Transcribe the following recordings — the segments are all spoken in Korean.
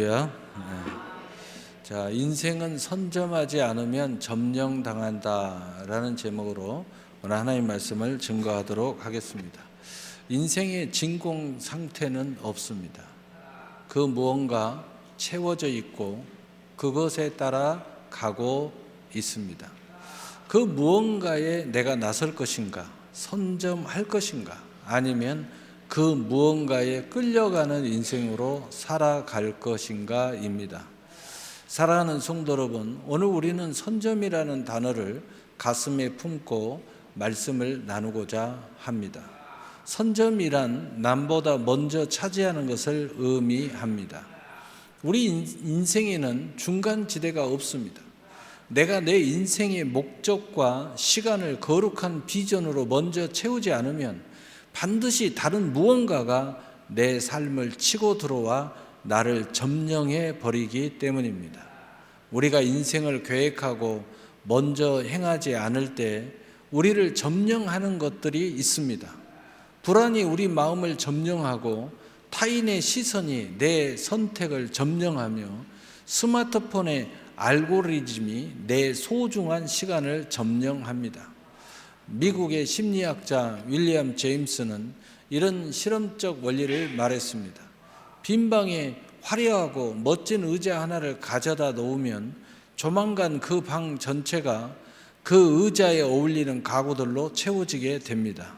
야, 자, 인생은 선점하지 않으면 점령당한다라는 제목으로 오늘 하나님 말씀을 증거하도록 하겠습니다. 인생의 진공 상태는 없습니다. 그 무언가 채워져 있고 그것에 따라 가고 있습니다. 그 무언가에 내가 나설 것인가, 선점할 것인가, 아니면 그 무언가에 끌려가는 인생으로 살아갈 것인가입니다. 사랑하는 성도 여러분, 오늘 우리는 선점이라는 단어를 가슴에 품고 말씀을 나누고자 합니다. 선점이란 남보다 먼저 차지하는 것을 의미합니다. 우리 인생에는 중간지대가 없습니다. 내가 내 인생의 목적과 시간을 거룩한 비전으로 먼저 채우지 않으면 반드시 다른 무언가가 내 삶을 치고 들어와 나를 점령해 버리기 때문입니다. 우리가 인생을 계획하고 먼저 행하지 않을 때 우리를 점령하는 것들이 있습니다. 불안이 우리 마음을 점령하고 타인의 시선이 내 선택을 점령하며 스마트폰의 알고리즘이 내 소중한 시간을 점령합니다. 미국의 심리학자 윌리엄 제임스는 이런 실험적 원리를 말했습니다. 빈 방에 화려하고 멋진 의자 하나를 가져다 놓으면 조만간 그 방 전체가 그 의자에 어울리는 가구들로 채워지게 됩니다.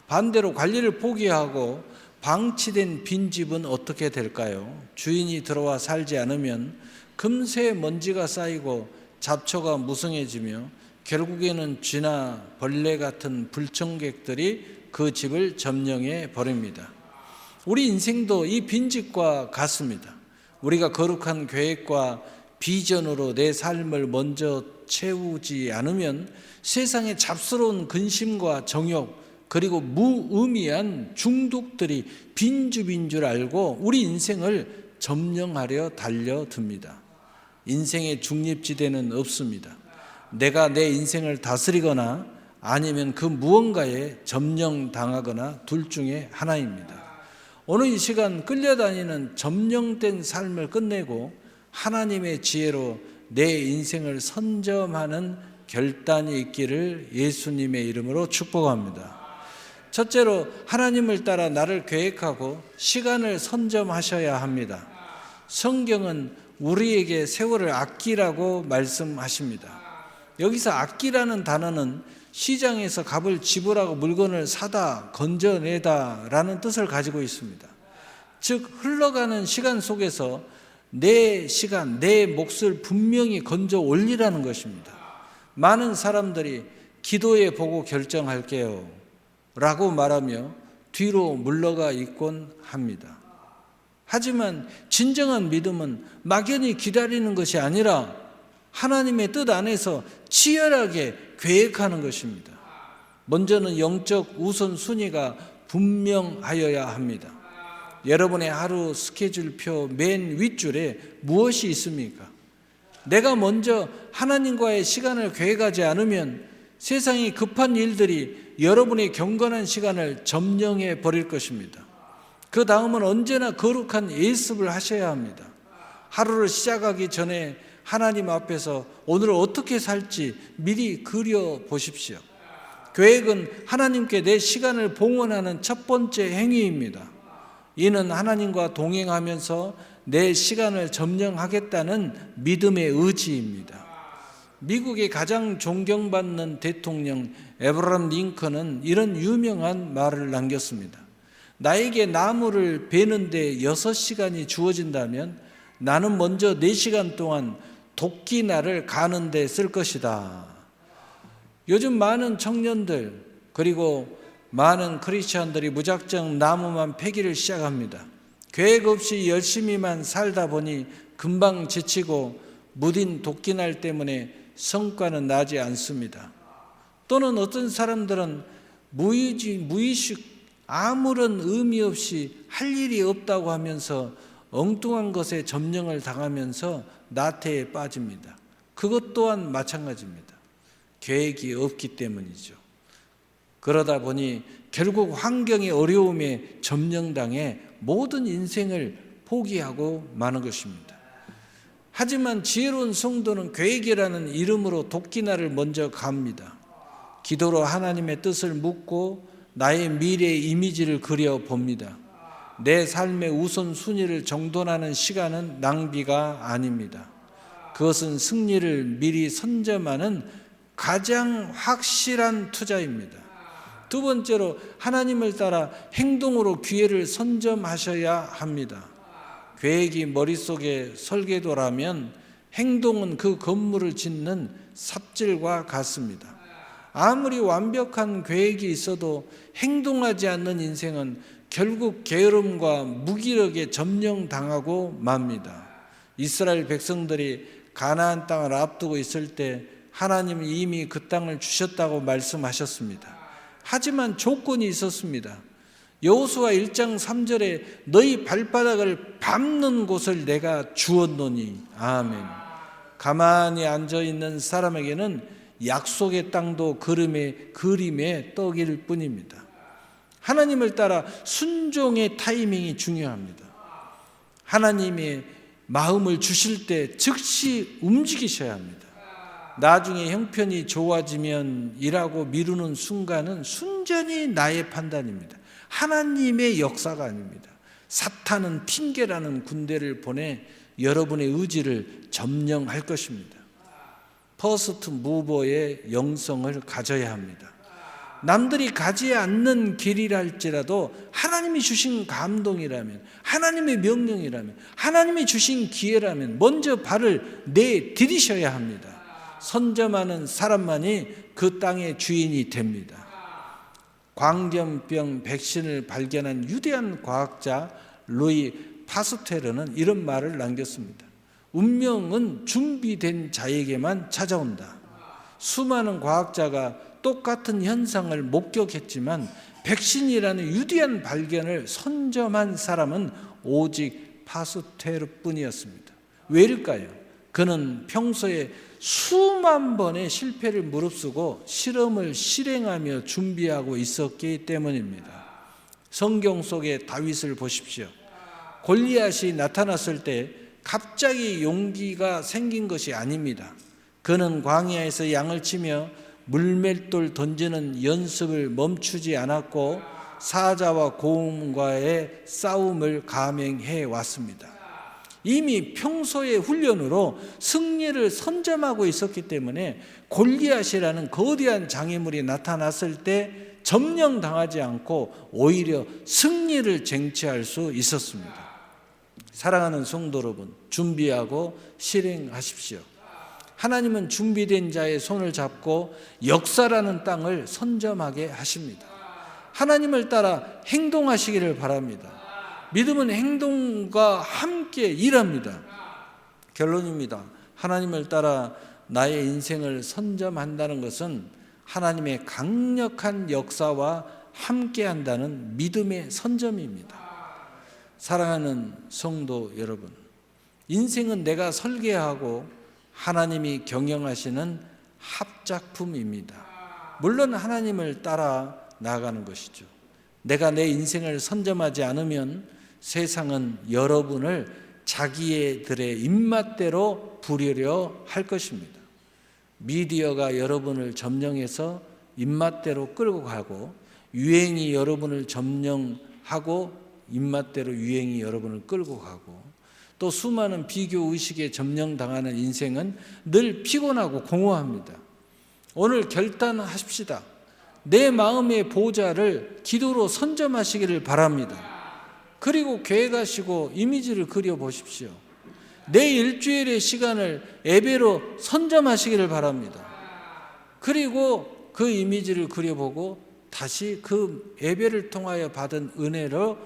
반대로 관리를 포기하고 방치된 빈집은 어떻게 될까요? 주인이 들어와 살지 않으면 금세 먼지가 쌓이고 잡초가 무성해지며 결국에는 쥐나 벌레 같은 불청객들이 그 집을 점령해 버립니다. 우리 인생도 이 빈집과 같습니다. 우리가 거룩한 계획과 비전으로 내 삶을 먼저 채우지 않으면 세상의 잡스러운 근심과 정욕 그리고 무의미한 중독들이 빈집인 줄 알고 우리 인생을 점령하려 달려듭니다. 인생의 중립지대는 없습니다. 내가 내 인생을 다스리거나 아니면 그 무언가에 점령당하거나 둘 중에 하나입니다. 오늘 이 시간 끌려다니는 점령된 삶을 끝내고 하나님의 지혜로 내 인생을 선점하는 결단이 있기를 예수님의 이름으로 축복합니다. 첫째로 하나님을 따라 나를 계획하고 시간을 선점하셔야 합니다. 성경은 우리에게 세월을 아끼라고 말씀하십니다. 여기서 아끼라는 단어는 시장에서 값을 지불하고 물건을 사다, 건져내다 라는 뜻을 가지고 있습니다. 즉 흘러가는 시간 속에서 내 시간, 내 몫을 분명히 건져 올리라는 것입니다. 많은 사람들이 기도해 보고 결정할게요 라고 말하며 뒤로 물러가 있곤 합니다. 하지만 진정한 믿음은 막연히 기다리는 것이 아니라 하나님의 뜻 안에서 치열하게 계획하는 것입니다. 먼저는 영적 우선순위가 분명하여야 합니다. 여러분의 하루 스케줄표 맨 윗줄에 무엇이 있습니까? 내가 먼저 하나님과의 시간을 계획하지 않으면 세상의 급한 일들이 여러분의 경건한 시간을 점령해 버릴 것입니다. 그 다음은 언제나 거룩한 예습을 하셔야 합니다. 하루를 시작하기 전에 하나님 앞에서 오늘 어떻게 살지 미리 그려 보십시오. 계획은 하나님께 내 시간을 봉헌하는 첫 번째 행위입니다. 이는 하나님과 동행하면서 내 시간을 점령하겠다는 믿음의 의지입니다. 미국의 가장 존경받는 대통령 에브라함 링컨은 이런 유명한 말을 남겼습니다. 나에게 나무를 베는데 6시간이 주어진다면 나는 먼저 4시간 동안 도끼날을 가는 데 쓸 것이다. 요즘 많은 청년들 그리고 많은 크리스찬들이 무작정 나무만 패기를 시작합니다. 계획 없이 열심히만 살다 보니 금방 지치고 무딘 도끼날 때문에 성과는 나지 않습니다. 또는 어떤 사람들은 무의식 아무런 의미 없이 할 일이 없다고 하면서 엉뚱한 것에 점령을 당하면서 나태에 빠집니다. 그것 또한 마찬가지입니다. 계획이 없기 때문이죠. 그러다 보니 결국 환경의 어려움에 점령당해 모든 인생을 포기하고 마는 것입니다. 하지만 지혜로운 성도는 계획이라는 이름으로 돕기나를 먼저 갑니다. 기도로 하나님의 뜻을 묻고 나의 미래의 이미지를 그려봅니다. 내 삶의 우선순위를 정돈하는 시간은 낭비가 아닙니다. 그것은 승리를 미리 선점하는 가장 확실한 투자입니다. 두 번째로 하나님을 따라 행동으로 기회를 선점하셔야 합니다. 계획이 머릿속에 설계도라면 행동은 그 건물을 짓는 삽질과 같습니다. 아무리 완벽한 계획이 있어도 행동하지 않는 인생은 결국 게으름과 무기력에 점령당하고 맙니다. 이스라엘 백성들이 가나안 땅을 앞두고 있을 때 하나님은 이미 그 땅을 주셨다고 말씀하셨습니다. 하지만 조건이 있었습니다. 여호수아 1장 3절에 너희 발바닥을 밟는 곳을 내가 주었노니. 아멘. 가만히 앉아있는 사람에게는 약속의 땅도 그림의 떡일 뿐입니다. 하나님을 따라 순종의 타이밍이 중요합니다. 하나님의 마음을 주실 때 즉시 움직이셔야 합니다. 나중에 형편이 좋아지면 이라고 미루는 순간은 순전히 나의 판단입니다. 하나님의 역사가 아닙니다. 사탄은 핑계라는 군대를 보내 여러분의 의지를 점령할 것입니다. 퍼스트 무버의 영성을 가져야 합니다. 남들이 가지 않는 길이랄지라도 하나님이 주신 감동이라면, 하나님의 명령이라면, 하나님이 주신 기회라면 먼저 발을 내디디셔야 합니다. 선점하는 사람만이 그 땅의 주인이 됩니다. 광견병 백신을 발견한 위대한 과학자 루이 파스테르는 이런 말을 남겼습니다. 운명은 준비된 자에게만 찾아온다. 수많은 과학자가 똑같은 현상을 목격했지만 백신이라는 위대한 발견을 선점한 사람은 오직 파스테르뿐이었습니다. 왜일까요? 그는 평소에 수만 번의 실패를 무릅쓰고 실험을 실행하며 준비하고 있었기 때문입니다. 성경 속의 다윗을 보십시오. 골리앗이 나타났을 때 갑자기 용기가 생긴 것이 아닙니다. 그는 광야에서 양을 치며 물맷돌 던지는 연습을 멈추지 않았고 사자와 곰과의 싸움을 감행해 왔습니다. 이미 평소의 훈련으로 승리를 선점하고 있었기 때문에 골리앗이라는 거대한 장애물이 나타났을 때 점령당하지 않고 오히려 승리를 쟁취할 수 있었습니다. 사랑하는 성도 여러분, 준비하고 실행하십시오. 하나님은 준비된 자의 손을 잡고 역사라는 땅을 선점하게 하십니다. 하나님을 따라 행동하시기를 바랍니다. 믿음은 행동과 함께 일합니다. 결론입니다. 하나님을 따라 나의 인생을 선점한다는 것은 하나님의 강력한 역사와 함께한다는 믿음의 선점입니다. 사랑하는 성도 여러분, 인생은 내가 설계하고 하나님이 경영하시는 합작품입니다. 물론 하나님을 따라 나아가는 것이죠. 내가 내 인생을 선점하지 않으면 세상은 여러분을 자기들의 입맛대로 부리려 할 것입니다. 미디어가 여러분을 점령해서 입맛대로 끌고 가고 유행이 여러분을 점령하고 입맛대로 유행이 여러분을 끌고 가고 또 수많은 비교 의식에 점령당하는 인생은 늘 피곤하고 공허합니다. 오늘 결단하십시다. 내 마음의 보좌를 기도로 선점하시기를 바랍니다. 그리고 계획하시고 이미지를 그려보십시오. 내 일주일의 시간을 예배로 선점하시기를 바랍니다. 그리고 그 이미지를 그려보고 다시 그 예배를 통하여 받은 은혜로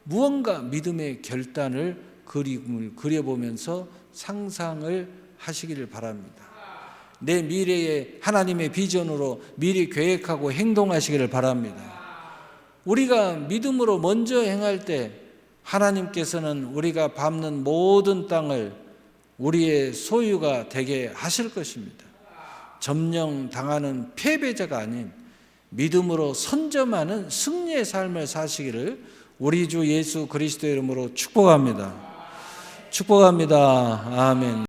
무언가 믿음의 결단을 그림을 그려보면서 상상을 하시기를 바랍니다. 내 미래에 하나님의 비전으로 미리 계획하고 행동하시기를 바랍니다. 우리가 믿음으로 먼저 행할 때 하나님께서는 우리가 밟는 모든 땅을 우리의 소유가 되게 하실 것입니다. 점령당하는 패배자가 아닌 믿음으로 선점하는 승리의 삶을 사시기를 우리 주 예수 그리스도의 이름으로 축복합니다. 축복합니다. 아멘.